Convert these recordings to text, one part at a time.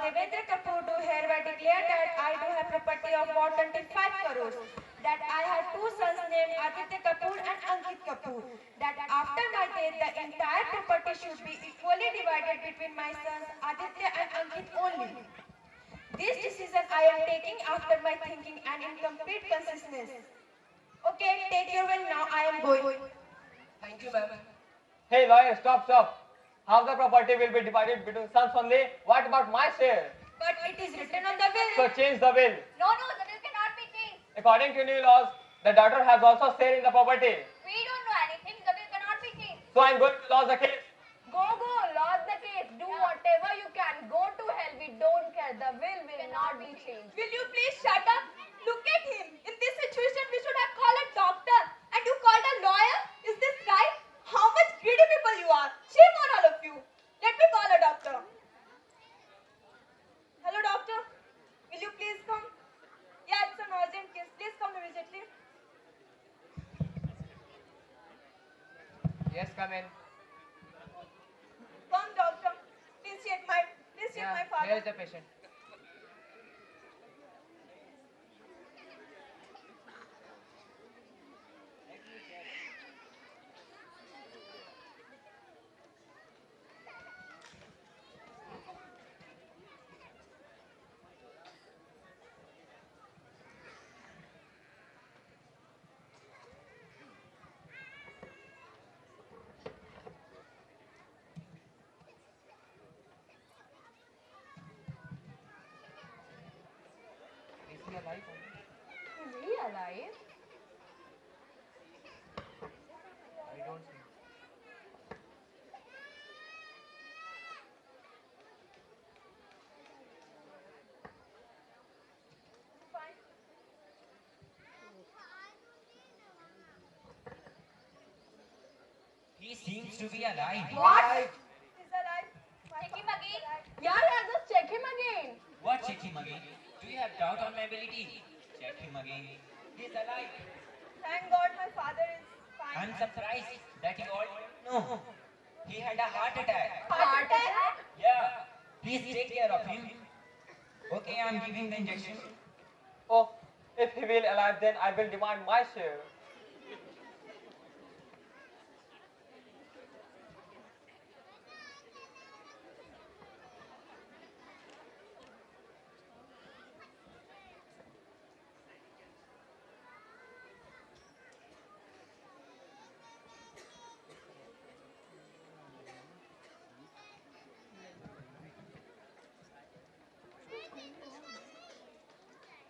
Devendra Kapoor do hereby declare that I do have property of 125 crores. That I had two sons named Aditya Kapoor and Ankit Kapoor. That after my death, the entire property should be equally divided between my sons Aditya and Ankit only. This decision I am taking after my thinking and in complete consistency. Okay, take your will now. I am going. Thank you, ma'am. Hey lawyer, stop. Half the property will be divided between sons only. What about my share? But it is written on the will. So change the will. No, the will cannot be changed. According to new laws, the daughter has also share in the property. We don't know anything. The will cannot be changed. So I'm going to lose the case. Go, lodge the case. Do whatever you can. Go to hell. We don't care. The will not be changed. Will you please shut up? Look at him. In this situation, we should have called a doctor. And you called a lawyer? Is this right? How much greedy people you are. Shame on all of you. Let me call a doctor. Hello, doctor. Will you please come? Yeah, it's an urgent case. Please come immediately. Yes, come in. Come, doctor. Please check my father. Here is the patient. Is he alive? Is he alive? I don't see. He seems to be alive. What? He's alive. Check him again. Yeah, just check him again. What? Check him again. Do you have doubt on my ability? Check him again. He's alive. Thank God my father is fine. I'm surprised that you all know. He had a heart attack. Heart attack? Yeah. Please take care of him. Okay, I'm giving the injection. Oh, if he will alive, then I will demand my share.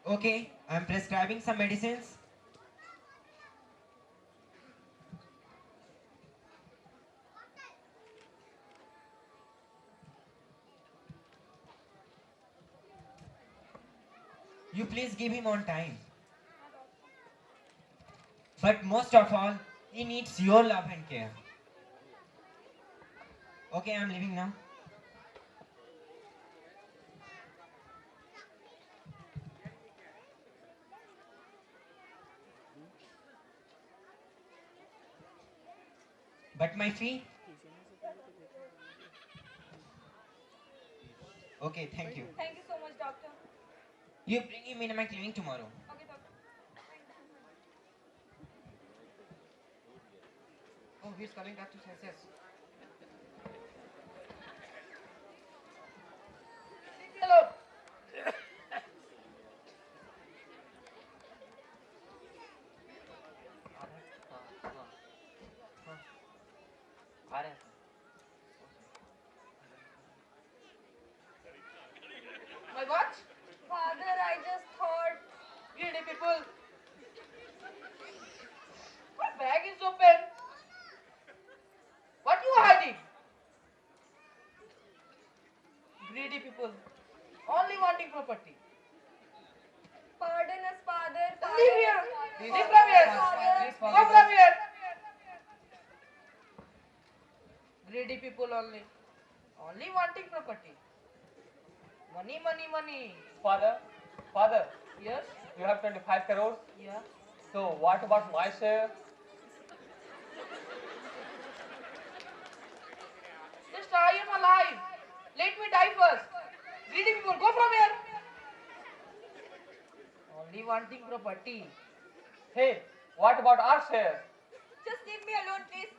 Okay, I'm prescribing some medicines. You please give him on time. But most of all, he needs your love and care. Okay, I'm leaving now. But my fee? Okay, thank you. Thank you so much, doctor. You bring him in my clinic tomorrow. Okay, doctor. Oh, he's coming back to senses. Hello. आ रहे हैं My watch? Father, I just thought. Greedy people. My bag is open. What you are hiding? Greedy people. Only wanting property. Pardon us, Father. Leave here. Father. Leave from here. Father. Go from here. Greedy people only. Only wanting property. Money, money, money. Father, Yes? you have 25 crores. Yeah. So what about my share? Just I am alive. Let me die first. Greedy people wanting property. Hey, what about our share? Just leave me alone, please.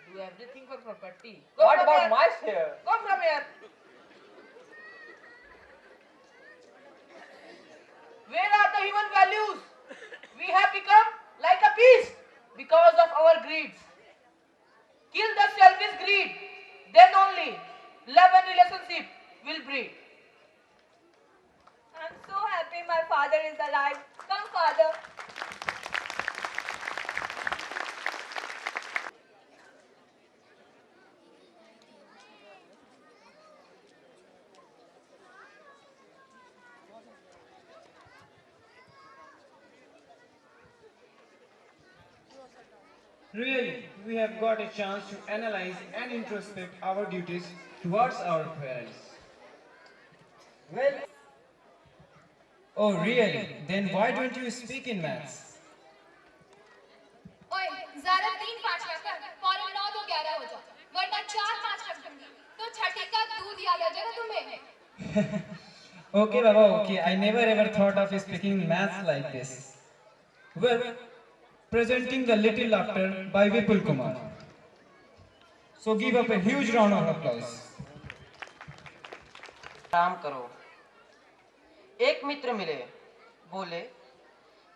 Do everything for property. What from about here. my share? Go from here. Where are the human values? We have become like a beast because of our greeds. Kill the selfish greed. Then only love and relationship will breed. I'm so happy my father is alive. Come, father. Really, we have got a chance to analyze and introspect our duties towards our parents. Well, oh really? Then why don't you speak in maths? ओए ज़रा 3-5 रख कर फौरन 9-2-11 हो जा वरना 4-5 रख दूंगी तो छठी का दूध याद आ जाएगा तुम्हें Okay, Baba, okay. I never ever thought of speaking maths like this. Well, presenting the Little Laughter by Vipul Kumar. So give up a huge round of applause. काम करो। एक मित्र मिले, बोले,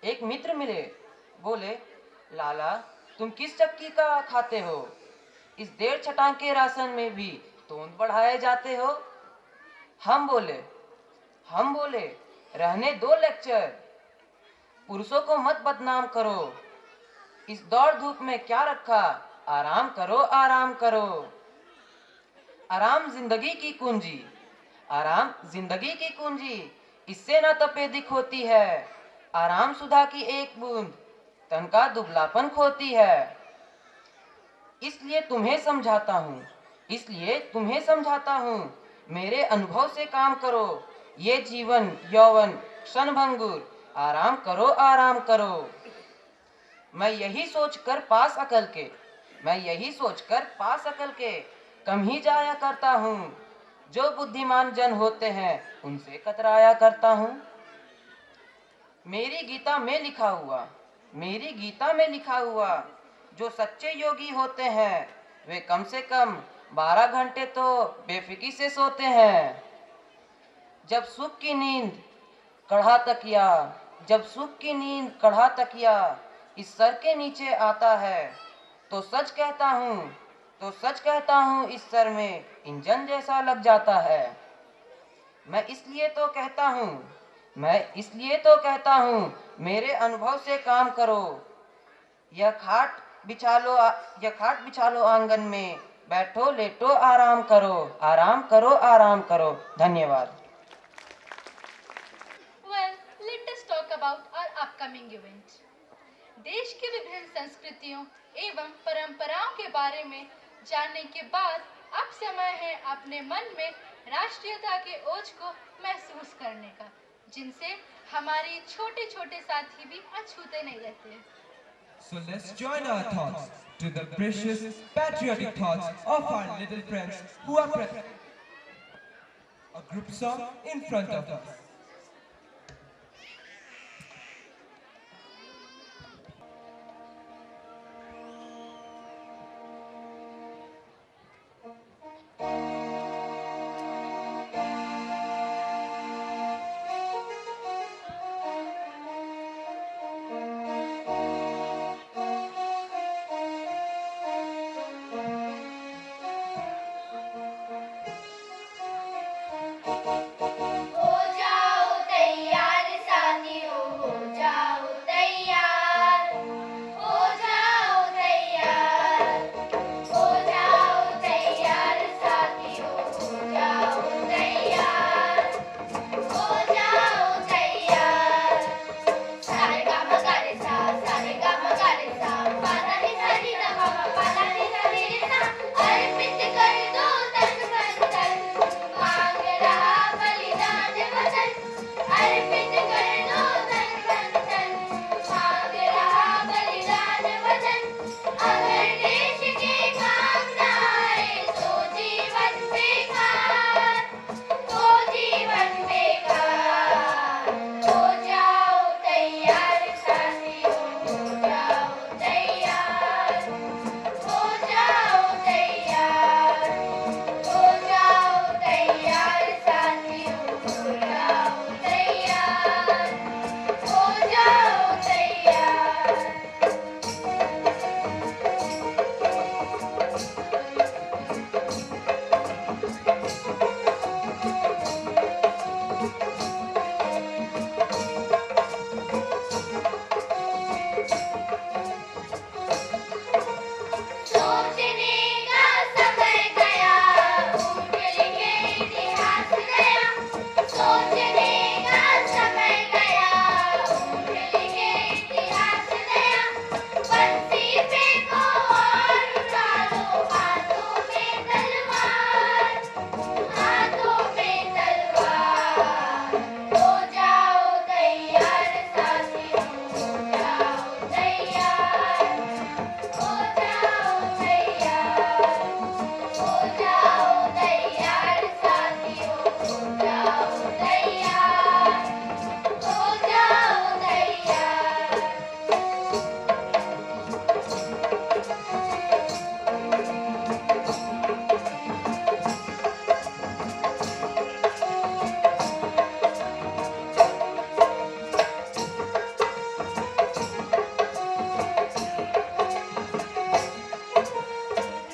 एक मित्र मिले, बोले, लाला, तुम किस चक्की का खाते हो? इस 1.5 छटांग के राशन में भी तोंद बढ़ाए जाते हो? हम बोले, रहने दो लेक्चर। पुरुषों को मत बदनाम करो। इस दौड़ धूप में क्या रखा? आराम करो, आराम करो। आराम जिंदगी की कुंजी, आराम जिंदगी की कुंजी, इससे न तपेदिक होती है। आराम सुधा की एक बूंद तन का दुबलापन खोती है। इसलिए तुम्हें समझाता हूँ, मेरे अनुभव से काम करो। ये जीवन यौवन क्षणभंगुर, आराम करो, आराम करो। मैं यही सोचकर पास अकल के कम ही जाया करता हूँ। जो बुद्धिमान जन होते हैं उनसे कतराया करता हूँ। मेरी गीता में लिखा हुआ जो सच्चे योगी होते हैं वे कम से कम 12 घंटे तो बेफिक्री से सोते हैं। जब सुख की नींद कढ़ा तकिया इस सर के नीचे आता है तो सच कहता हूँ इस सर में इंजन जैसा लग जाता है। मैं इसलिए तो कहता हूँ मेरे अनुभव से काम करो। यह खाट बिछा लो आंगन में, बैठो लेटो आराम करो। धन्यवाद। Well, let us talk about our upcoming event. देश की विभिन्न संस्कृतियों एवं परंपराओं के बारे में जानने के बाद अब समय है अपने मन में राष्ट्रीयता के ओज को महसूस करने का, जिनसे हमारे छोटे-छोटे साथी भी अछूते नहीं रहते। So let's join our thoughts to the precious patriotic thoughts of our little friends who are present. A group song in front of us. हो जा तैयार साथियों हो जाओ तैयार हो जाओ तैयार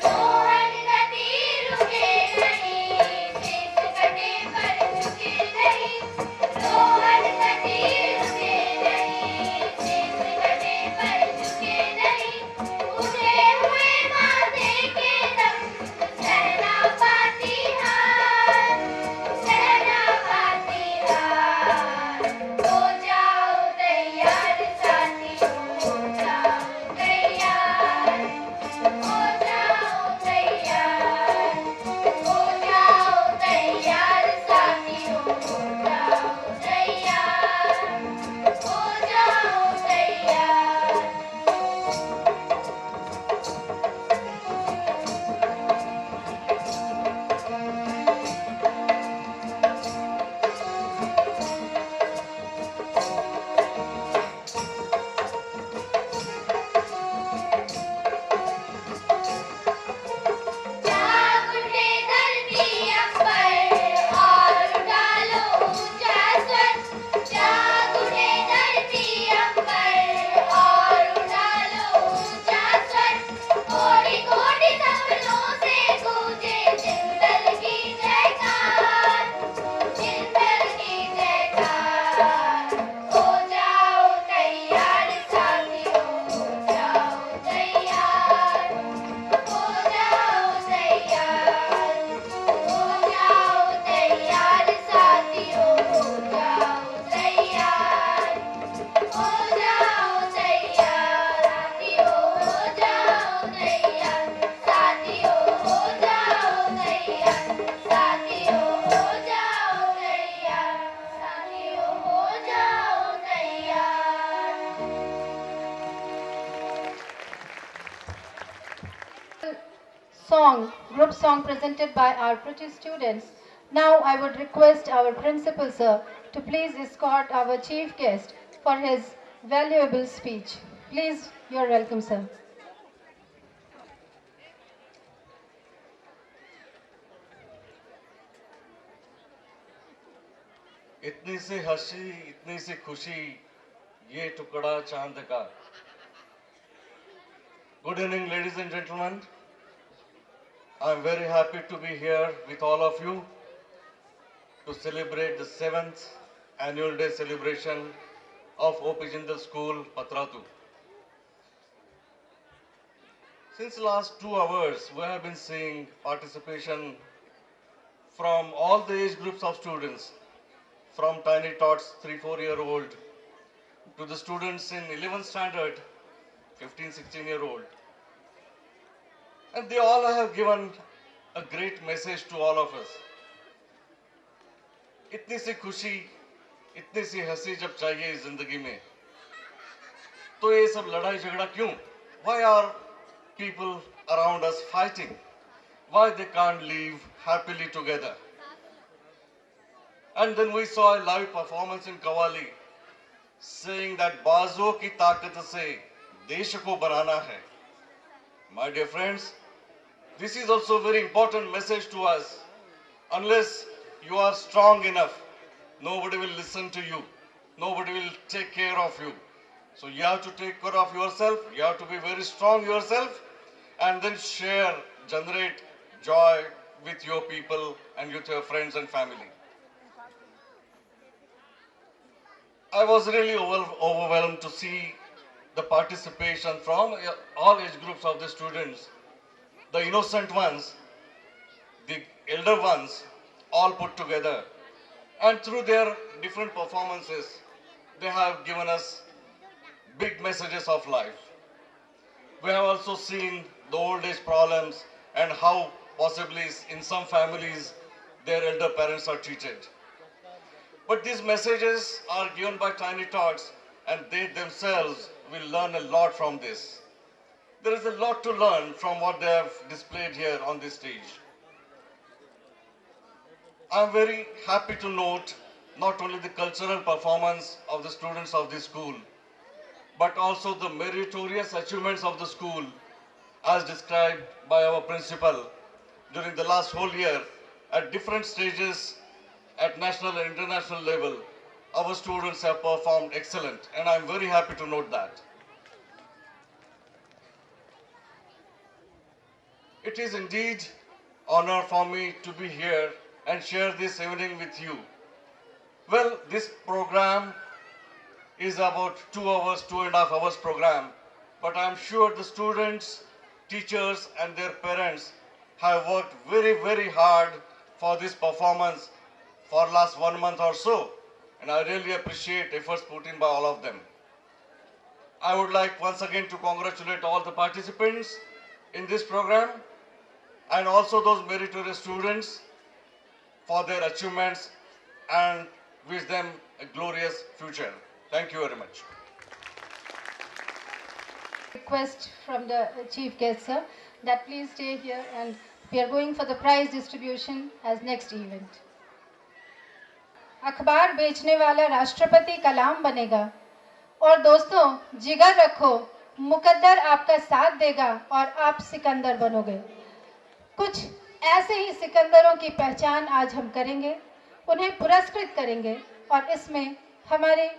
रोहन गति रुके नहीं शीश कटे पर झुके नहीं रोहन गति रुके नहीं शीश कटे पर झुके नहीं उठे हुए माथे के दम सहना पाती हार हो जाओ तैयार साथियों हो जाओ तैयार हो जाओ तैयार हो जाओ तैयार साथियों हो जाओ तैयार हो जाओ तैयार जाग उठे धरती अंबर और डालो ऊंचा स्वर जाग उठे धरती अंबर और डालो ऊंचा स्वर कोटि कोटि सपनों से गूंजे जिंदल की जयकार हो जाओ तैयार साथियों हो जाओ तैयार हो जाओ तैयार हो जाओ तैयार साथियों हो जाओ तैयार हो जाओ तैयार साथियों हो जाओ तैयार साथियों हो जाओ तैयार साथियों हो जाओ तैयार Group song presented by our pretty students. Now I would request our principal sir to please escort our chief guest for his valuable speech. Please, you're welcome, sir. इतनी सी हंसी इतनी सी खुशी ये टुकड़ा चांद का Good evening, ladies and gentlemen. I'm very happy to be here with all of you to celebrate the 7th annual day celebration of O.P. Jindal School, Patratu. Since last 2 hours, we have been seeing participation from all the age groups of students, from tiny tots, 3-4-year-old, to the students in 11th standard, 15-16-year-old. And they all have given a great message to all of us. इतनी सी खुशी, इतनी सी हंसी जब चाहिए इस जिंदगी में, तो ये सब लड़ाई झगड़ा क्यों? Why are people around us fighting? Why they can't live happily together? And then we saw a live performance in Kawali saying that बाजों की ताकत से देश को बनाना है. My dear friends, this is also a very important message to us. Unless you are strong enough, nobody will listen to you. Nobody will take care of you. So you have to take care of yourself. You have to be very strong yourself and then share, generate joy with your people and with your friends and family. I was really overwhelmed to see the participation from all age groups of the students, the innocent ones, the elder ones, all put together. And through their different performances, they have given us big messages of life. We have also seen the old age problems and how possibly in some families their elder parents are treated. But these messages are given by tiny tots and they themselves will learn a lot from this. There is a lot to learn from what they have displayed here on this stage. I'm very happy to note not only the cultural performance of the students of this school, but also the meritorious achievements of the school as described by our principal during the last whole year at different stages at national and international level. Our students have performed excellent, and I'm very happy to note that. It is indeed honor for me to be here and share this evening with you. Well, this program is about 2 hours, 2.5 hours program, but I'm sure the students, teachers and their parents have worked very, very hard for this performance for last 1 month or so, and I really appreciate efforts put in by all of them. I would like once again to congratulate all the participants in this program and also those meritorious students for their achievements and wish them a glorious future. Thank you very much. Request from the chief guest, sir, that please stay here, and we are going for the prize distribution as next event. अखबार बेचने वाला राष्ट्रपति कलाम बनेगा। और दोस्तों, जिगर रखो, मुकद्दर आपका साथ देगा और आप सिकंदर बनोगे। कुछ ऐसे ही सिकंदरों की पहचान आज हम करेंगे, उन्हें पुरस्कृत करेंगे, और इसमें हमारे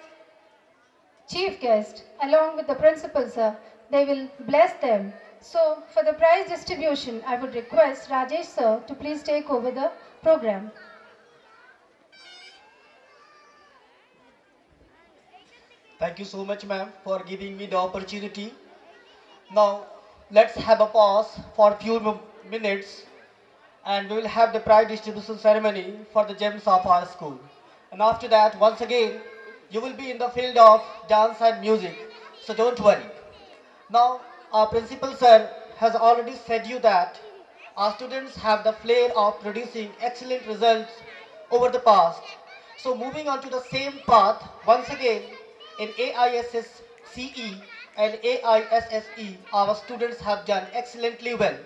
chief guest along with the principal, sir, they will bless them. So for the prize distribution, I would request Rajesh sir to please take over the program. Thank you so much, ma'am, for giving me the opportunity. Now, let's have a pause for a few minutes, and we will have the prize distribution ceremony for the gems of our school. And after that, once again, you will be in the field of dance and music, so don't worry. Now, our principal sir has already said you that our students have the flair of producing excellent results over the past. So moving on to the same path, once again, in AISSCE and AISSE, our students have done excellently well.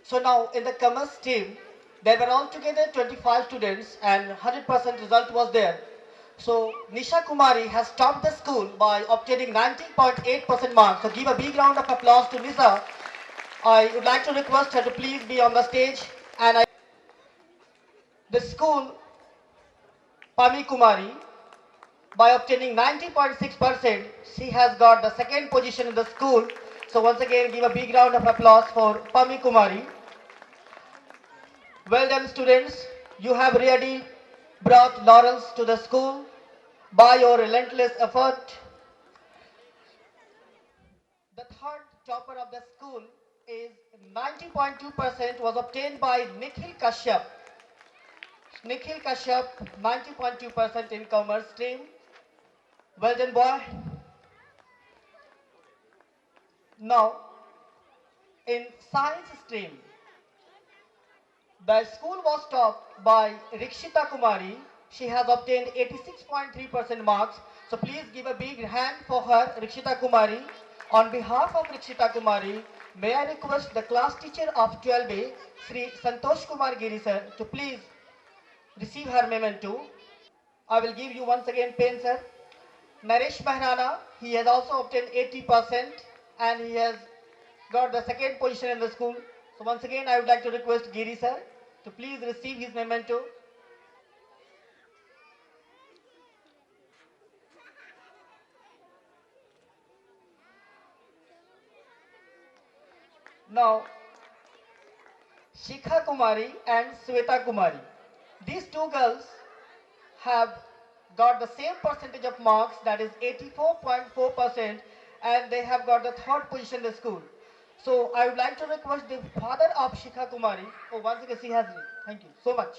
So now in the commerce stream, there were altogether 25 students and 100% result was there. So Nisha Kumari has topped the school by obtaining 90.8% marks. So give a big round of applause to Nisha. I would like to request her to please be on the stage. And the school Pami Kumari, by obtaining 90.6%, she has got the second position in the school. So once again, give a big round of applause for Pami Kumari. Well done, students. You have really brought laurels to the school by your relentless effort. The third topper of the school is 90.2% was obtained by Nikhil Kashyap. Nikhil Kashyap, 90.2% in commerce stream. Well done, boy. Now, in science stream, the school was topped by Rikshita Kumari. She has obtained 86.3% marks. So please give a big hand for her, Rikshita Kumari. On behalf of Rikshita Kumari, may I request the class teacher of 12A, Sri Santosh Kumar Giri sir, to please receive her memento. I will give you once again pen, sir. Naresh Maharana, he has also obtained 80% and he has got the second position in the school. So once again, I would like to request Giri sir to please receive his memento. Now, Shikha Kumari and Sweta Kumari. These two girls have got the same percentage of marks, that is 84.4%, and they have got the third position in the school. So I would like to request the father of Shikha Kumari. Oh, once again, she has it. Thank you so much.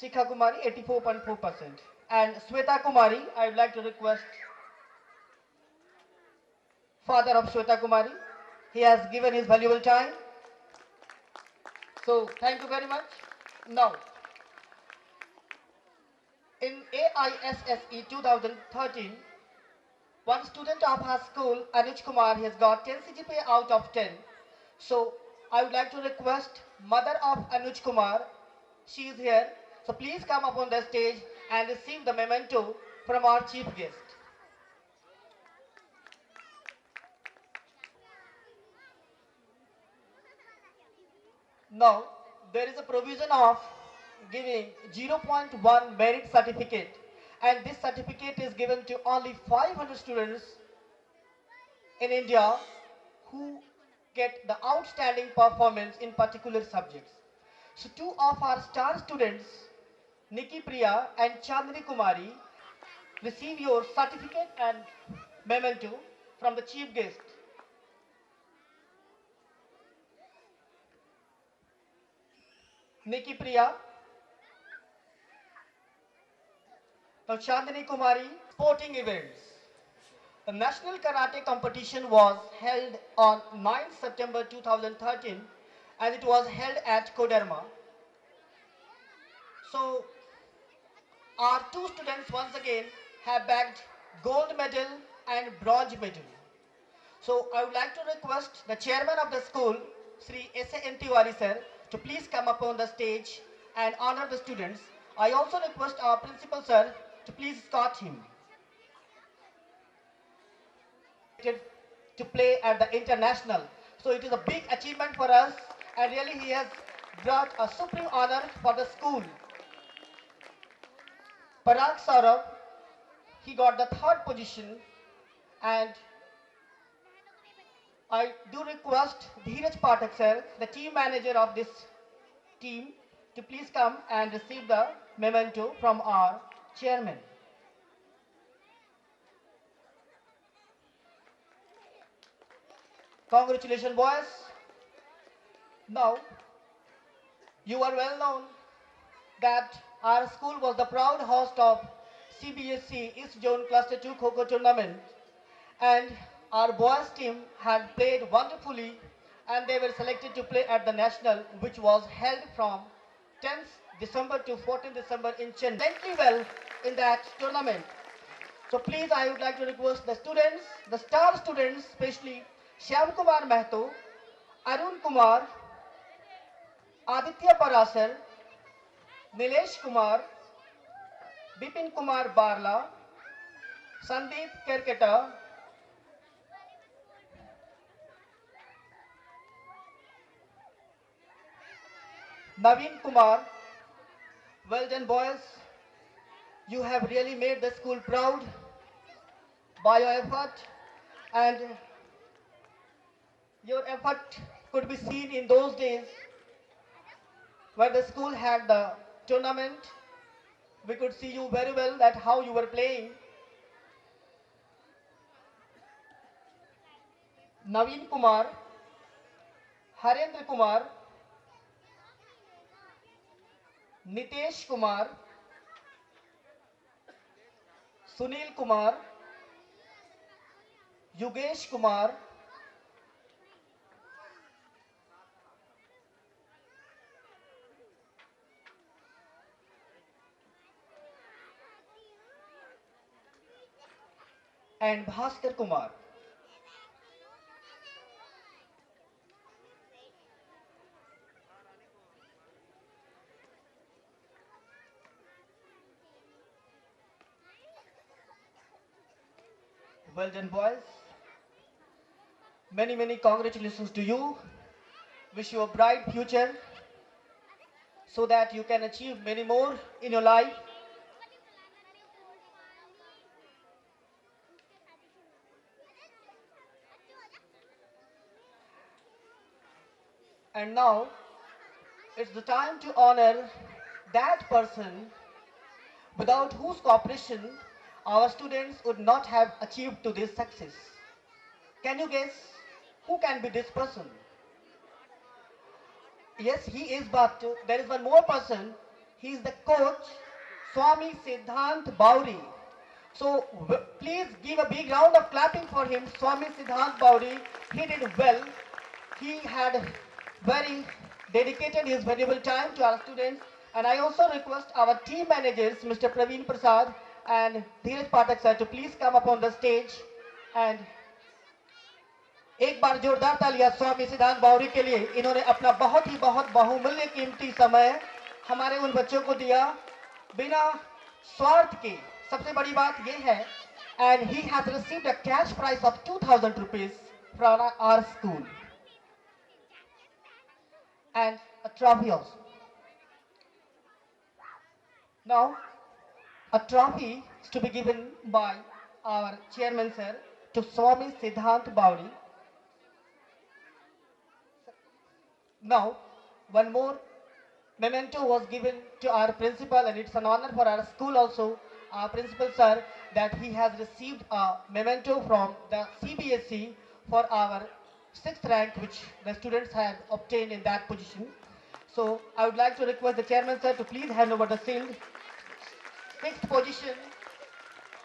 Shikha Kumari, 84.4%. And Sweta Kumari, I would like to request father of Sweta Kumari. He has given his valuable time. So thank you very much. Now, in AISSE 2013, one student of our school, Anuj Kumar, has got 10 CGPA out of 10. So I would like to request mother of Anuj Kumar, she is here. So please come up on the stage and receive the memento from our chief guest. Now, there is a provision of giving 0.1 merit certificate, and this certificate is given to only 500 students in India who get the outstanding performance in particular subjects. So two of our star students, Nikki Priya and Chandni Kumari, receive your certificate and memento from the chief guest. Nikki Priya. Now Chandni Kumari, sporting events. The national karate competition was held on 9th September 2013 and it was held at Koderma. So our two students once again have bagged gold medal and bronze medal. So I would like to request the chairman of the school, Sri S.A.N. Tiwari sir, to please come up on the stage and honor the students. I also request our principal sir to please escort him to play at the international. So it is a big achievement for us and really he has brought a supreme honor for the school. Parag Saurabh, he got the 3rd position, and I do request Dheeraj Pathak sir, the team manager of this team, to please come and receive the memento from our chairman. Congratulations, boys. Now, you are well known that our school was the proud host of CBSE East Zone Cluster 2 Kho-Kho tournament, and our boys team had played wonderfully and they were selected to play at the national, which was held from 10th December to 14th December in Chennai. Extremely well in that tournament. So please, I would like to request the students, the star students, especially Shyam Kumar Mahto, Arun Kumar, Aditya Parasar, Nilesh Kumar, Bipin Kumar Barla, Sandeep Kerketa, Naveen Kumar. Well done, boys. You have really made the school proud by your effort, and your effort could be seen in those days where the school had the tournament. We could see you very well that how you were playing. Naveen Kumar, Harendra Kumar, Nitesh Kumar, Sunil Kumar, Yugesh Kumar, and Bhaskar Kumar. Well done, boys. Many, many congratulations to you. Wish you a bright future so that you can achieve many more in your life. And now, it's the time to honor that person without whose cooperation our students would not have achieved to this success. Can you guess who can be this person? Yes, he is, but there is one more person. He is the coach, Swami Siddhant Bauri. So please give a big round of clapping for him, Swami Siddhant Bauri. He did well. He had very dedicated his valuable time to our students. And I also request our team managers, Mr. Praveen Prasad and Dheeraj Pathak sir, to please come up on the stage and एक बार जोरदार तालियां स्वामी सिद्धांत बावरी के लिए. इन्होंने अपना बहुत बहुमूल्य कीमती समय हमारे उन बच्चों को दिया बिना स्वार्थ के। सबसे बड़ी बात ये है, and he has received a cash prize of 2000 rupees from our school and a trophy also. Now, a trophy is to be given by our chairman sir to Swami Siddhant Bauri. Now, one more memento was given to our principal, and it's an honor for our school also, our principal sir, that he has received a memento from the CBSE for our 6th rank which the students have obtained in that position. So I would like to request the chairman sir to please hand over the shield. 6th position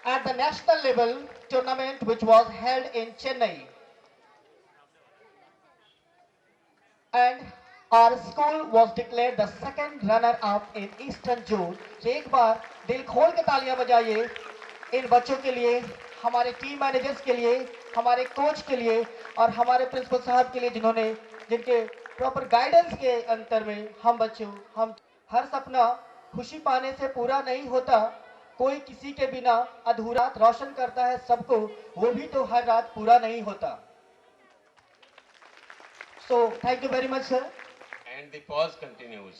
at the national level tournament which was held in Chennai. And our school was declared the second runner-up in Eastern Zone. तो एक बार दिल खोल के तालियां बजाइए इन बच्चों के लिए, हमारे टीम मैनेजर्स के लिए, हमारे कोच के लिए और हमारे प्रिंसिपल साहब के लिए, जिनके प्रॉपर गाइडेंस के अंतर में हम हर सपना खुशी पाने से पूरा नहीं होता, कोई किसी के बिना अधूरा रोशन करता है सबको, वो भी तो हर रात पूरा नहीं होता. So thank you very much sir. And the pause continues.